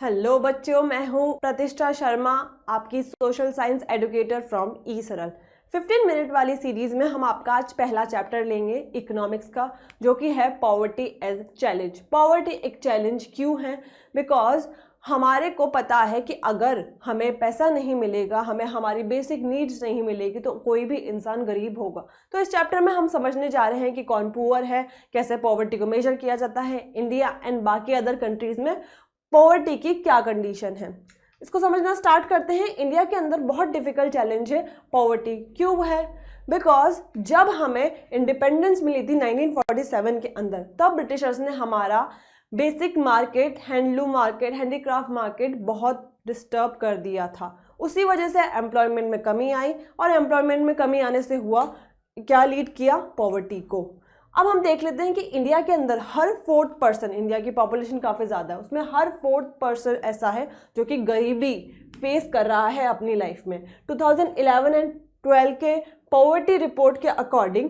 Hello बच्चों, मैं हूँ प्रतिष्ठा शर्मा, आपकी सोशल साइंस एडुकेटर फ्रॉम ई सरल। 15 मिनट वाली सीरीज में हम आपका आज पहला चैप्टर लेंगे इकोनॉमिक्स का, जो कि है पॉवर्टी एज चैलेंज। पॉवर्टी एक चैलेंज क्यों है? बिकॉज हमारे को पता है कि अगर हमें पैसा नहीं मिलेगा, हमें हमारी बेसिक नीड्स नहीं मिलेगी, तो कोई भी इंसान गरीब होगा। तो इस चैप्टर में हम समझने जा रहे हैं कि कौन पुअर है, कैसे पॉवर्टी को मेजर किया जाता है, इंडिया एंड बाकी अदर कंट्रीज में पॉवर्टी की क्या कंडीशन है। इसको समझना स्टार्ट करते हैं। इंडिया के अंदर बहुत डिफिकल्ट चैलेंज है पॉवर्टी। क्यों है? बिकॉज जब हमें इंडिपेंडेंस मिली थी 1947 के अंदर, तब ब्रिटिशर्स ने हमारा basic market, handloom market, handicraft market बहुत डिस्टर्ब कर दिया था। उसी वजह से एम्प्लॉयमेंट में कमी आई, और एम्प्लॉयमेंट में कमी आने से हुआ क्या? लीड किया पॉवर्टी को। अब हम देख लेते हैं कि इंडिया के अंदर हर 4th पर्सन, इंडिया की पॉपुलेशन काफ़ी ज़्यादा है, उसमें हर 4th पर्सन ऐसा है जो कि गरीबी फेस कर रहा है अपनी लाइफ में। 2011 एंड 12 के पॉवर्टी रिपोर्ट के अकॉर्डिंग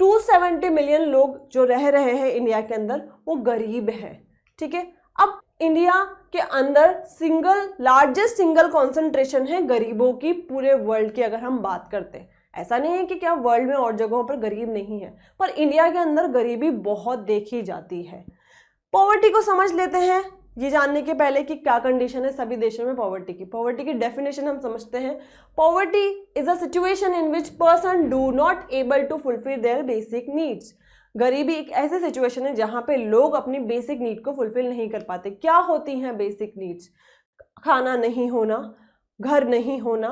270 मिलियन लोग जो रह रहे हैं इंडिया के अंदर, वो गरीब हैं। ठीक है, अब इंडिया के अंदर लार्जेस्ट सिंगल कॉन्सेंट्रेशन है गरीबों की पूरे वर्ल्ड की। अगर हम बात करते हैं, ऐसा नहीं है कि क्या वर्ल्ड में और जगहों पर गरीब नहीं है, पर इंडिया के अंदर गरीबी बहुत देखी जाती है। पॉवर्टी को समझ लेते हैं, ये जानने के पहले कि क्या कंडीशन है सभी देशों में पॉवर्टी की। पॉवर्टी की डेफिनेशन हम समझते हैं। Poverty is a situation in which person do not able to fulfil their basic needs. गरीबी एक ऐसी सिचुएशन है जहां पे लोग अपनी बेसिक नीड को फुलफिल नहीं कर पाते। क्या होती हैं बेसिक नीड्स? खाना नहीं होना, घर नहीं होना,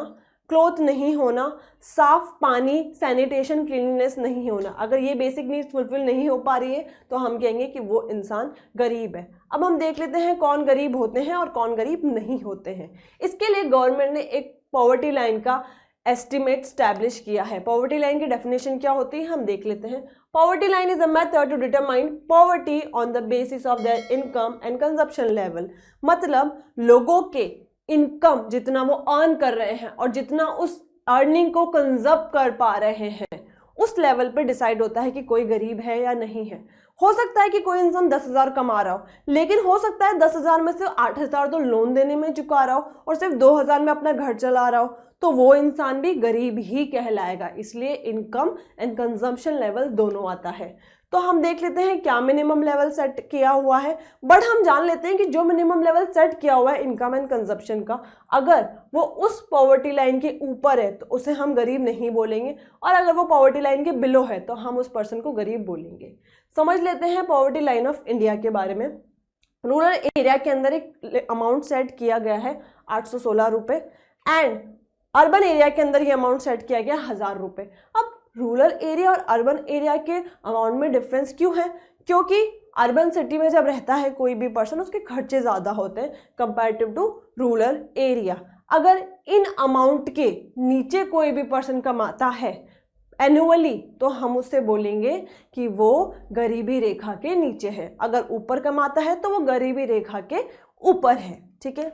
क्लोथ नहीं होना, साफ पानी, सैनिटेशन, क्लीननेस नहीं होना। अगर ये बेसिक नीड्स फुलफिल नहीं हो पा रही है तो हम कहेंगे कि वो इंसान गरीब है। अब हम देख लेते हैं कौन गरीब होते हैं और कौन गरीब नहीं होते हैं। इसके लिए गवर्नमेंट ने एक पॉवर्टी लाइन का एस्टिमेट स्टैब्लिश किया है। पॉवर्टी लाइन की डेफिनेशन क्या होती है हम देख लेते हैं। Poverty line is a method to determine poverty on the basis of their income and consumption level. मतलब लोगों के इनकम, जितना वो अर्न कर रहे हैं और जितना उस अर्निंग को कंजर्व कर पा रहे हैं, उस लेवल पे डिसाइड होता है कि कोई गरीब है या नहीं है। हो सकता है कि कोई इंसान 10,000 कमा रहा हो, लेकिन हो सकता है 10,000 में से 8,000 तो लोन देने में चुका रहा हो और सिर्फ 2,000 में अपना घर चला रहा हो, तो वो इंसान भी गरीब ही कहलाएगा। इसलिए इनकम एंड कंजम्पशन लेवल दोनों आता है। तो हम देख लेते हैं क्या मिनिमम लेवल सेट किया हुआ है। बट हम जान लेते हैं कि जो मिनिमम लेवल सेट किया हुआ है इनकम एंड कंजप्शन का, अगर वो उस पॉवर्टी लाइन के ऊपर है तो उसे हम गरीब नहीं बोलेंगे, और अगर वो पॉवर्टी लाइन के बिलो है तो हम उस पर्सन को गरीब बोलेंगे। समझ लेते हैं पॉवर्टी लाइन ऑफ इंडिया के बारे में। रूरल एरिया के अंदर एक अमाउंट सेट किया गया है 816 रुपये, एंड अर्बन एरिया के अंदर ये अमाउंट सेट किया गया 1,000 रुपये। अब रूरल एरिया और अर्बन एरिया के अमाउंट में डिफरेंस क्यों है? क्योंकि अर्बन सिटी में जब रहता है कोई भी पर्सन, उसके खर्चे ज़्यादा होते हैं कंपैरेटिव टू रूरल एरिया। अगर इन अमाउंट के नीचे कोई भी पर्सन कमाता है एनुअली, तो हम उससे बोलेंगे कि वो गरीबी रेखा के नीचे है। अगर ऊपर कमाता है तो वो गरीबी रेखा के ऊपर है। ठीक है,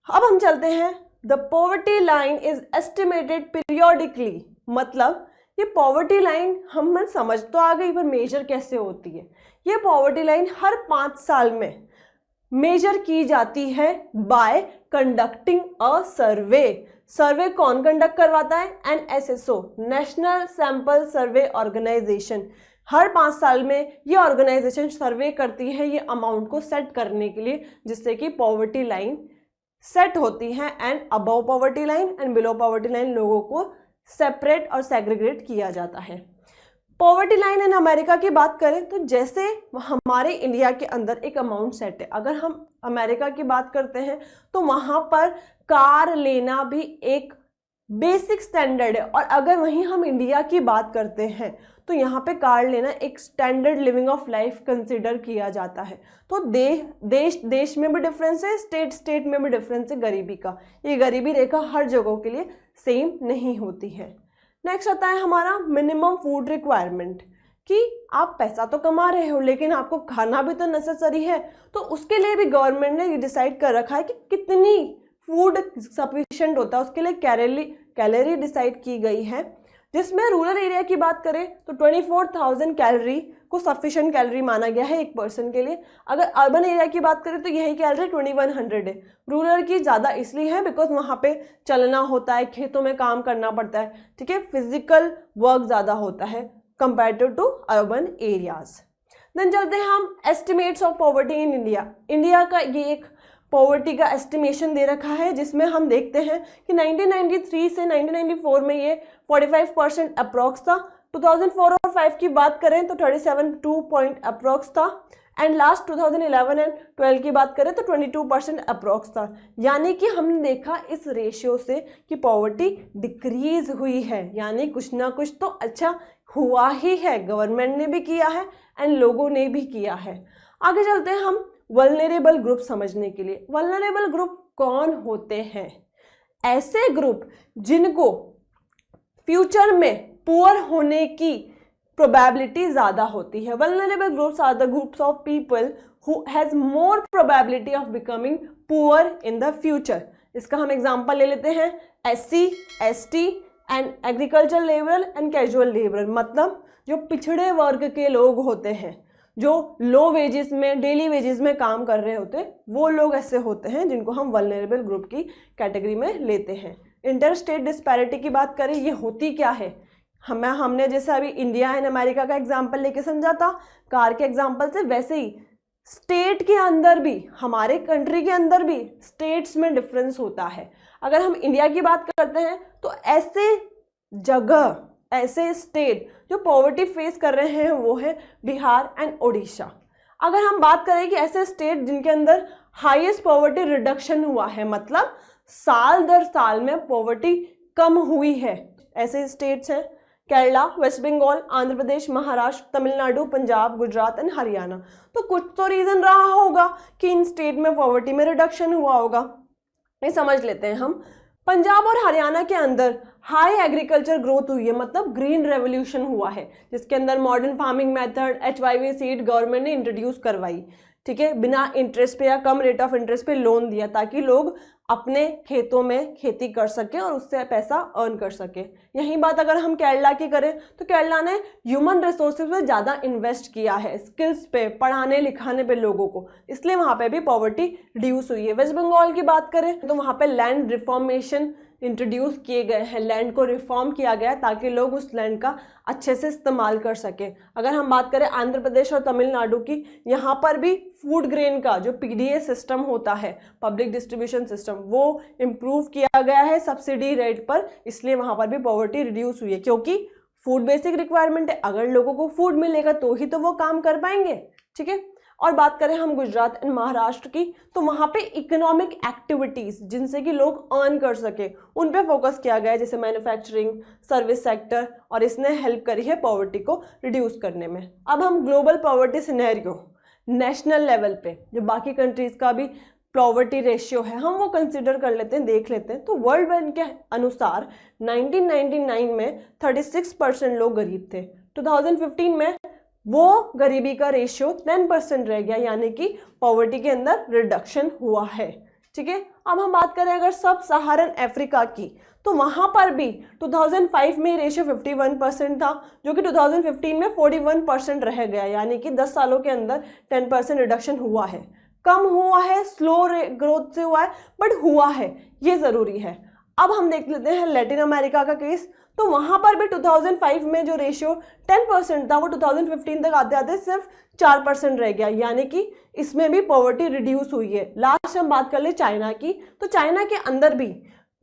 अब हम चलते हैं। The poverty line is estimated periodically. मतलब ये पॉवर्टी लाइन हमें समझ तो आ गई, पर मेजर कैसे होती है? ये पॉवर्टी लाइन हर 5 साल में मेजर की जाती है बाय कंडक्टिंग अ सर्वे। सर्वे कौन कंडक्ट करवाता है? NSSO, national sample survey organisation. हर 5 साल में ये ऑर्गेनाइजेशन सर्वे करती है ये अमाउंट को सेट करने के लिए, जिससे कि पॉवर्टी लाइन सेट होती है, and above poverty line and below poverty line लोगों को सेपरेट और सेग्रीगेट किया जाता है। पॉवर्टी लाइन इन अमेरिका की बात करें तो जैसे हमारे इंडिया के अंदर एक अमाउंट सेट है, अगर हम अमेरिका की बात करते हैं तो वहाँ पर कार लेना भी एक बेसिक स्टैंडर्ड है, और अगर वहीं हम इंडिया की बात करते हैं तो यहाँ पे कार लेना एक standard living of life consider किया जाता है। तो देश में भी डिफरेंस है, स्टेट में भी डिफरेंस है गरीबी का। ये गरीबी रेखा हर जगह के लिए सेम नहीं होती है। नेक्स्ट आता है हमारा मिनिमम फूड रिक्वायरमेंट, कि आप पैसा तो कमा रहे हो लेकिन आपको खाना भी तो नेसेसरी है। तो उसके लिए भी गवर्नमेंट ने ये डिसाइड कर रखा है कि कितनी फूड सफिशिएंट होता है, उसके लिए कैलोरी डिसाइड की गई है। जिसमें रूरल एरिया की बात करें तो 24,000 कैलोरी को सफिशिएंट कैलोरी माना गया है एक पर्सन के लिए। अगर अर्बन एरिया की बात करें तो यही कैलोरी 2100 है। रूरल की ज़्यादा इसलिए है बिकॉज वहाँ पे चलना होता है, खेतों में काम करना पड़ता है, ठीक है, फिजिकल वर्क ज़्यादा होता है comparative to urban areas. Then चलते हैं हम estimates of poverty in India. India का ये एक पॉवर्टी का एस्टिमेशन दे रखा है जिसमें हम देखते हैं कि 1993 से 1994 में ये 45% अप्रॉक्स था। 2004 और 5 की बात करें तो 37.2 पॉइंट अप्रॉक्स था एंड लास्ट 2011 एंड 12 की बात करें तो 22% अप्रॉक्स था। यानी कि हमने देखा इस रेशियो से कि पॉवर्टी डिक्रीज हुई है, यानी कुछ ना कुछ तो अच्छा हुआ ही है, गवर्नमेंट ने भी किया है एंड लोगों ने भी किया है। आगे चलते हैं हम वल्नरेबल ग्रुप समझने के लिए। वल्नरेबल ग्रुप कौन होते हैं? ऐसे ग्रुप जिनको फ्यूचर में पुअर होने की प्रोबेबिलिटी ज़्यादा होती है। Vulnerable groups are the groups of people who has more probability of becoming poor in the future. इसका हम एग्जांपल ले लेते हैं SC, ST and agriculture labourer and casual labourer. मतलब जो पिछड़े वर्ग के लोग होते हैं, जो लो वेजेस में, डेली वेजेस में काम कर रहे होते हैं, वो लोग ऐसे होते हैं जिनको हम वल्नरेबल ग्रुप की कैटेगरी में लेते हैं। इंटर स्टेट डिस्पैरिटी की बात करें, ये होती क्या है? हमने जैसे अभी इंडिया एंड अमेरिका का एग्जाम्पल लेके समझा था कार के एग्जाम्पल से, वैसे ही स्टेट के अंदर भी, हमारे कंट्री के अंदर भी स्टेट्स में डिफरेंस होता है। अगर हम इंडिया की बात करते हैं तो ऐसे जगह, ऐसे स्टेट जो पॉवर्टी फेस कर रहे हैं वो है बिहार एंड ओडिशा। अगर हम बात करें कि ऐसे स्टेट जिनके अंदर हाईएस्ट पॉवर्टी रिडक्शन हुआ है, मतलब साल दर साल में पॉवर्टी कम हुई है, ऐसे स्टेट्स हैं केरला, वेस्ट बंगाल, आंध्र प्रदेश, महाराष्ट्र, तमिलनाडु, पंजाब, गुजरात एंड हरियाणा। तो कुछ तो रीजन रहा होगा कि इन स्टेट में पॉवर्टी में रिडक्शन हुआ होगा, ये समझ लेते हैं हम। पंजाब और हरियाणा के अंदर हाई एग्रीकल्चर ग्रोथ हुई है, मतलब ग्रीन रेवोल्यूशन हुआ है, जिसके अंदर modern farming method, HYV seed government ने इंट्रोड्यूस करवाई, ठीक है, बिना इंटरेस्ट पे या कम रेट ऑफ इंटरेस्ट पे लोन दिया ताकि लोग अपने खेतों में खेती कर सके और उससे पैसा अर्न कर सके। यही बात अगर हम केरला की करें तो केरला ने ह्यूमन रिसोर्सेज पे ज़्यादा इन्वेस्ट किया है, स्किल्स पे, पढ़ाने लिखाने पे लोगों को, इसलिए वहाँ पे भी पॉवर्टी रिड्यूस हुई है। वेस्ट बंगाल की बात करें तो वहाँ पे लैंड रिफॉर्मेशन इंट्रोड्यूस किए गए हैं, लैंड को रिफॉर्म किया गया है ताकि लोग उस लैंड का अच्छे से इस्तेमाल कर सकें। अगर हम बात करें आंध्र प्रदेश और तमिलनाडु की, यहाँ पर भी फूड ग्रेन का जो PDA सिस्टम होता है, पब्लिक डिस्ट्रीब्यूशन सिस्टम, वो इम्प्रूव किया गया है सब्सिडी रेट पर, इसलिए वहाँ पर भी पॉवर्टी रिड्यूस हुई है, क्योंकि फूड बेसिक रिक्वायरमेंट है, अगर लोगों को फूड मिलेगा तो ही तो वो काम कर पाएंगे, ठीक है। और बात करें हम गुजरात एंड महाराष्ट्र की, तो वहाँ पे इकोनॉमिक एक्टिविटीज़ जिनसे कि लोग अर्न कर सके उन पे फोकस किया गया है, जैसे मैन्युफैक्चरिंग, सर्विस सेक्टर, और इसने हेल्प करी है पॉवर्टी को रिड्यूस करने में। अब हम global poverty scenario national level पे, जो बाकी कंट्रीज़ का भी पॉवर्टी रेशियो है, हम वो कंसिडर कर लेते हैं, देख लेते हैं। तो वर्ल्ड बैंक के अनुसार 1999 में 36% लोग गरीब थे। 2015 में वो गरीबी का रेशियो 10% रह गया, यानी कि पॉवर्टी के अंदर रिडक्शन हुआ है, ठीक है। अब हम बात करें अगर सब सहारन अफ्रीका की, तो वहाँ पर भी 2005 में रेशियो 51% था, जो कि 2015 में 41% रह गया, यानी कि 10 सालों के अंदर 10% रिडक्शन हुआ है। कम हुआ है, स्लो ग्रोथ से हुआ है, बट हुआ है, ये ज़रूरी है। अब हम देख लेते हैं लैटिन अमेरिका का केस, तो वहाँ पर भी 2005 में जो रेशियो 10% था वो 2015 तक आते आते सिर्फ 4% रह गया, यानी कि इसमें भी पॉवर्टी रिड्यूस हुई है। लास्ट हम बात कर ले चाइना की, तो चाइना के अंदर भी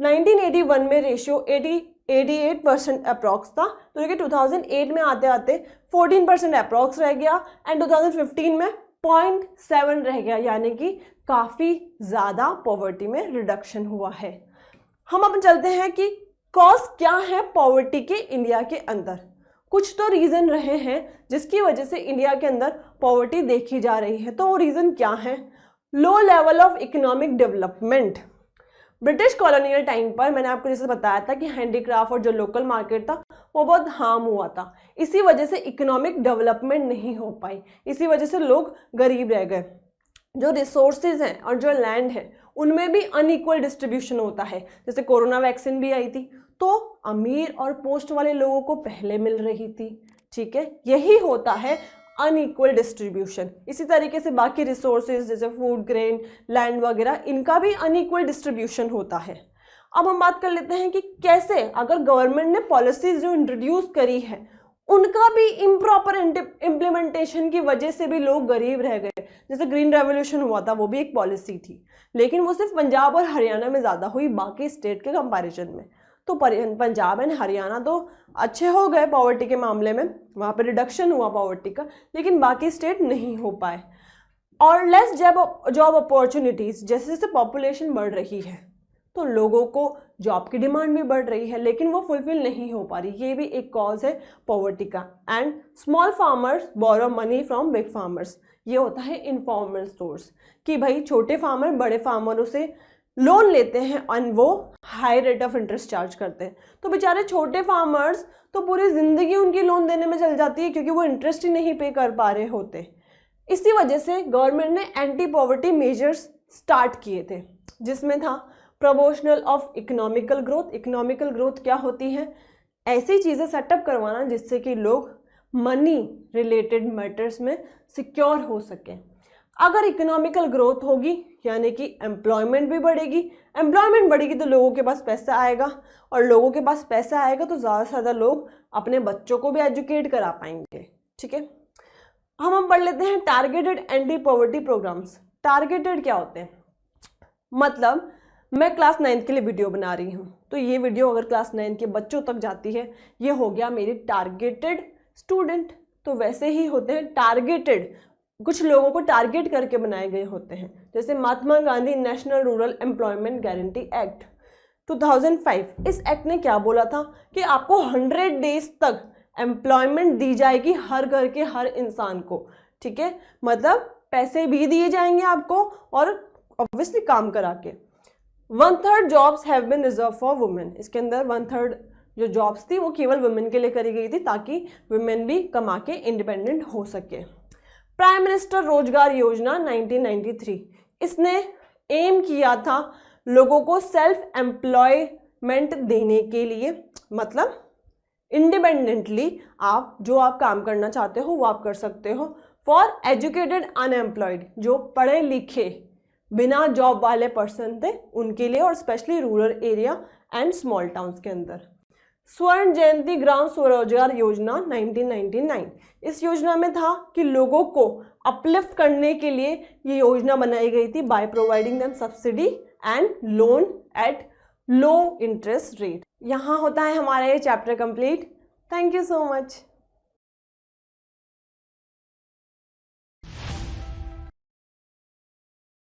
1981 में रेशियो 88% अप्रॉक्स था, तो कि 2008 में आते आते 14% अप्रॉक्स रह गया एंड 2015 में 0.7 रह गया, यानी कि काफ़ी ज़्यादा पॉवर्टी में रिडक्शन हुआ है। हम अब चलते हैं कि कॉज क्या है पॉवर्टी के इंडिया के अंदर। कुछ तो रीज़न रहे हैं जिसकी वजह से इंडिया के अंदर पॉवर्टी देखी जा रही है, तो वो रीज़न क्या है? Low level of economic development. British colonial time पर मैंने आपको जैसे बताया था कि हैंडीक्राफ्ट और जो लोकल मार्केट था वो बहुत हार्म हुआ था, इसी वजह से इकोनॉमिक डेवलपमेंट नहीं हो पाई, इसी वजह से लोग गरीब रह गए। जो रिसोर्सेज हैं और जो लैंड है उनमें भी अनइक्वल डिस्ट्रीब्यूशन होता है, जैसे कोरोना वैक्सीन भी आई थी तो अमीर और पोस्ट वाले लोगों को पहले मिल रही थी, ठीक है। यही होता है अनइक्वल डिस्ट्रीब्यूशन। इसी तरीके से बाकी रिसोर्सेज जैसे फूड, ग्रेन, लैंड वगैरह, इनका भी अनइक्वल डिस्ट्रीब्यूशन होता है। अब हम बात कर लेते हैं कि कैसे अगर गवर्नमेंट ने पॉलिसीज जो इंट्रोड्यूस करी है उनका भी इम्प्रॉपर इम्प्लीमेंटेशन की वजह से भी लोग गरीब रह गए। जैसे ग्रीन रेवोल्यूशन हुआ था, वो भी एक पॉलिसी थी, लेकिन वो सिर्फ पंजाब और हरियाणा में ज़्यादा हुई बाकी स्टेट के कंपैरिजन में। तो पंजाब एंड हरियाणा तो अच्छे हो गए पॉवर्टी के मामले में, वहाँ पर रिडक्शन हुआ पॉवर्टी का, लेकिन बाकी स्टेट नहीं हो पाए। और लेस जॉब अपॉर्चुनिटीज़, जैसे जैसे पॉपुलेशन बढ़ रही है तो लोगों को जॉब की डिमांड भी बढ़ रही है, लेकिन वो फुलफिल नहीं हो पा रही, ये भी एक कॉज है पॉवर्टी का। And small farmers borrow money from big farmers, ये होता है इनफॉर्मल सोर्स, कि भाई छोटे फार्मर बड़े फार्मरों से लोन लेते हैं और वो high rate of interest charge करते हैं। तो बेचारे छोटे फार्मर्स तो पूरी ज़िंदगी उनकी लोन देने में चल जाती है, क्योंकि वो इंटरेस्ट ही नहीं पे कर पा रहे होते। इसी वजह से गवर्नमेंट ने एंटी पॉवर्टी मेजर्स स्टार्ट किए थे, जिसमें था promotional of economical growth. Economical growth क्या होती है? ऐसी चीज़ें सेटअप करवाना जिससे कि लोग मनी रिलेटेड मैटर्स में सिक्योर हो सकें। अगर इकोनॉमिकल ग्रोथ होगी यानी कि एम्प्लॉयमेंट भी बढ़ेगी, एम्प्लॉयमेंट बढ़ेगी तो लोगों के पास पैसा आएगा, और लोगों के पास पैसा आएगा तो ज़्यादा से ज़्यादा लोग अपने बच्चों को भी एजुकेट करा पाएंगे। ठीक है, हम पढ़ लेते हैं targeted anti poverty programmes. Targeted क्या होते हैं? मतलब मैं क्लास 9 के लिए वीडियो बना रही हूँ, तो ये वीडियो अगर क्लास 9 के बच्चों तक जाती है, ये हो गया मेरी टारगेटेड स्टूडेंट। तो वैसे ही होते हैं टारगेटेड, कुछ लोगों को टारगेट करके बनाए गए होते हैं। जैसे Mahatma Gandhi national rural employment guarantee act 2005, इस एक्ट ने क्या बोला था कि आपको 100 डेज तक एम्प्लॉयमेंट दी जाएगी हर घर के हर इंसान को। ठीक है, मतलब पैसे भी दिए जाएंगे आपको और ऑब्वियसली काम करा के। 1/3 jobs have been reserve for women. इसके अंदर 1/3 जो जॉब्स थी वो केवल वुमेन के लिए करी गई थी, ताकि वुमेन भी कमा के इंडिपेंडेंट हो सके। प्राइम मिनिस्टर रोजगार योजना 1993, इसने एम किया था लोगों को सेल्फ एम्प्लॉयमेंट देने के लिए, मतलब इंडिपेंडेंटली आप काम करना चाहते हो वो आप कर सकते हो। फॉर एजुकेटेड अनएम्प्लॉयड, जो पढ़े लिखे बिना जॉब वाले पर्सन थे उनके लिए, और specially rural area and small towns के अंदर। स्वर्ण जयंती ग्राम स्वरोजगार योजना 1999, इस योजना में था कि लोगों को अपलिफ्ट करने के लिए ये योजना बनाई गई थी by providing them subsidy and loan at low interest rate. यहाँ होता है हमारा ये chapter complete. Thank you so much.